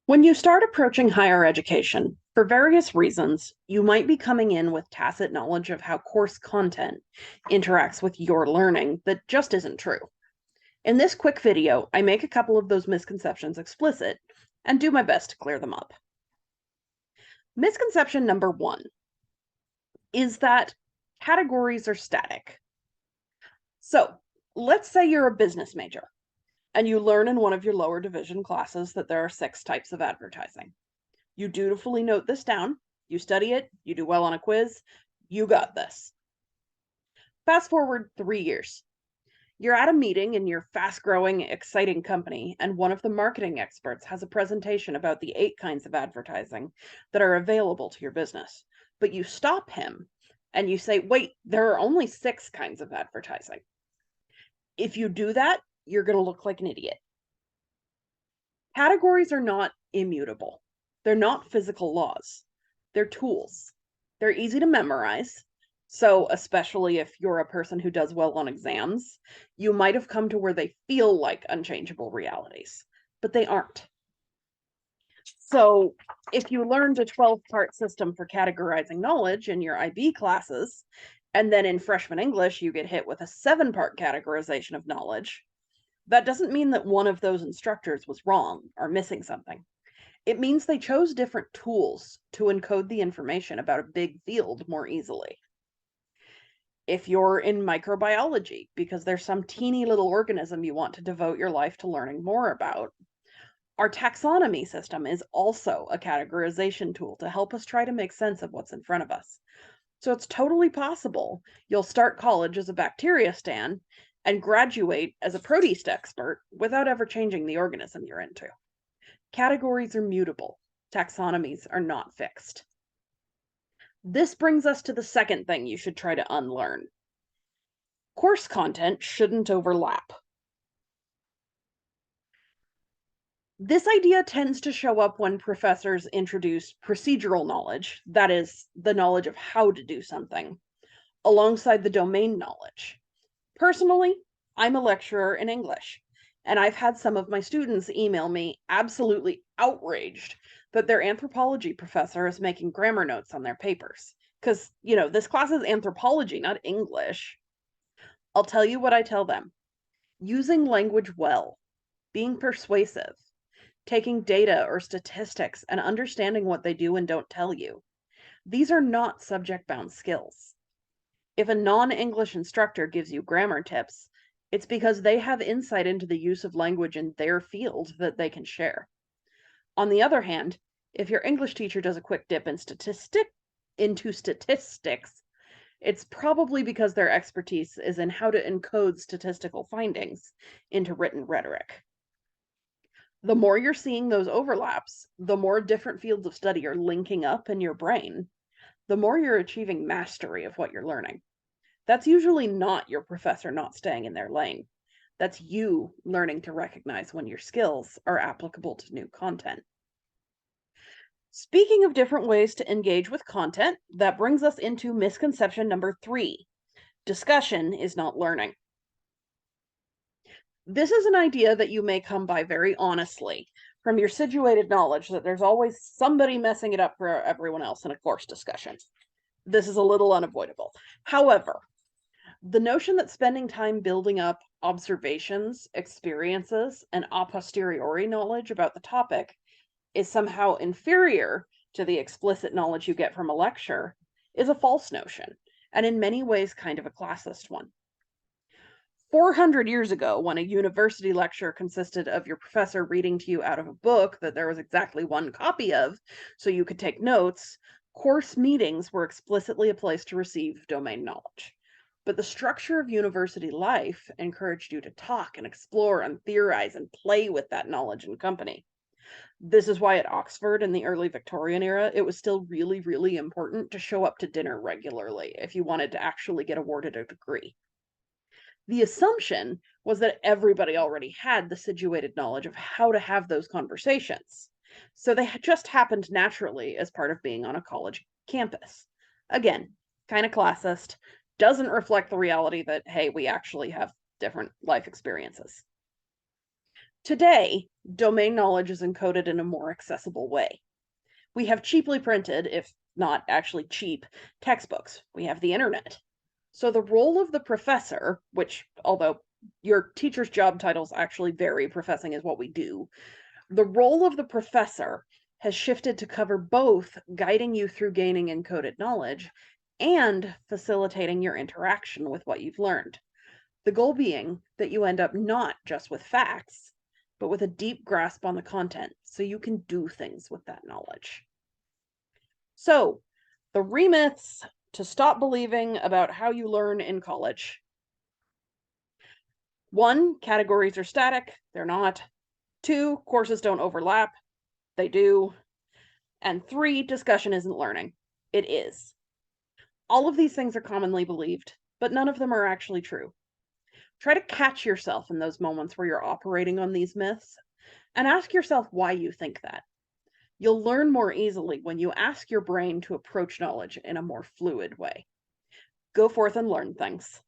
When you start approaching higher education, for various reasons, you might be coming in with tacit knowledge of how course content interacts with your learning that just isn't true. In this quick video, I make a couple of those misconceptions explicit and do my best to clear them up. Misconception number one is that categories are static. So, let's say you're a business major and you learn in one of your lower division classes that there are 6 types of advertising. You dutifully note this down, you study it, you do well on a quiz, you got this. Fast forward 3 years. You're at a meeting in your fast growing, exciting company, and one of the marketing experts has a presentation about the 8 kinds of advertising that are available to your business. But you stop him and you say, wait, there are only 6 kinds of advertising. If you do that, you're going to look like an idiot. Categories are not immutable. They're not physical laws. They're tools. They're easy to memorize. So, especially if you're a person who does well on exams, you might have come to where they feel like unchangeable realities, but they aren't. So, if you learned a 12-part system for categorizing knowledge in your IB classes, and then in freshman English you get hit with a 7-part categorization of knowledge, that doesn't mean that one of those instructors was wrong or missing something. It means they chose different tools to encode the information about a big field more easily. If you're in microbiology, because there's some teeny little organism you want to devote your life to learning more about, our taxonomy system is also a categorization tool to help us try to make sense of what's in front of us. So it's totally possible you'll start college as a bacteria stan and graduate as a proteist expert without ever changing the organism you're into. Categories are mutable. Taxonomies are not fixed. This brings us to the second thing you should try to unlearn. Course content shouldn't overlap. This idea tends to show up when professors introduce procedural knowledge, that is, the knowledge of how to do something, alongside the domain knowledge. Personally, I'm a lecturer in English, and I've had some of my students email me absolutely outraged that their anthropology professor is making grammar notes on their papers. Because, this class is anthropology, not English. I'll tell you what I tell them. Using language well, being persuasive, taking data or statistics and understanding what they do and don't tell you. These are not subject-bound skills. If a non-English instructor gives you grammar tips, it's because they have insight into the use of language in their field that they can share. On the other hand, if your English teacher does a quick dip into statistics, it's probably because their expertise is in how to encode statistical findings into written rhetoric. The more you're seeing those overlaps, the more different fields of study are linking up in your brain, the more you're achieving mastery of what you're learning. That's usually not your professor not staying in their lane. That's you learning to recognize when your skills are applicable to new content. Speaking of different ways to engage with content, that brings us into misconception number 3. Discussion is not learning. This is an idea that you may come by very honestly from your situated knowledge that there's always somebody messing it up for everyone else in a course discussion. This is a little unavoidable. However, the notion that spending time building up observations, experiences, and a posteriori knowledge about the topic is somehow inferior to the explicit knowledge you get from a lecture is a false notion, and in many ways kind of a classist one. 400 years ago, when a university lecture consisted of your professor reading to you out of a book that there was exactly one copy of, so you could take notes, course meetings were explicitly a place to receive domain knowledge. But the structure of university life encouraged you to talk and explore and theorize and play with that knowledge in company. This is why at Oxford in the early Victorian era, it was still really, really important to show up to dinner regularly if you wanted to actually get awarded a degree. The assumption was that everybody already had the situated knowledge of how to have those conversations. So they just happened naturally as part of being on a college campus. Again, kind of classist, doesn't reflect the reality that, hey, we actually have different life experiences. Today, domain knowledge is encoded in a more accessible way. We have cheaply printed, if not actually cheap, textbooks. We have the internet. So the role of the professor, which, although your teacher's job titles actually vary, professing is what we do, the role of the professor has shifted to cover both guiding you through gaining encoded knowledge and facilitating your interaction with what you've learned. The goal being that you end up not just with facts, but with a deep grasp on the content so you can do things with that knowledge. So, the remyths to stop believing about how you learn in college. 1, categories are static. They're not. 2, courses don't overlap. They do. And 3, discussion isn't learning. It is. All of these things are commonly believed, but none of them are actually true. Try to catch yourself in those moments where you're operating on these myths and ask yourself why you think that. You'll learn more easily when you ask your brain to approach knowledge in a more fluid way. Go forth and learn things.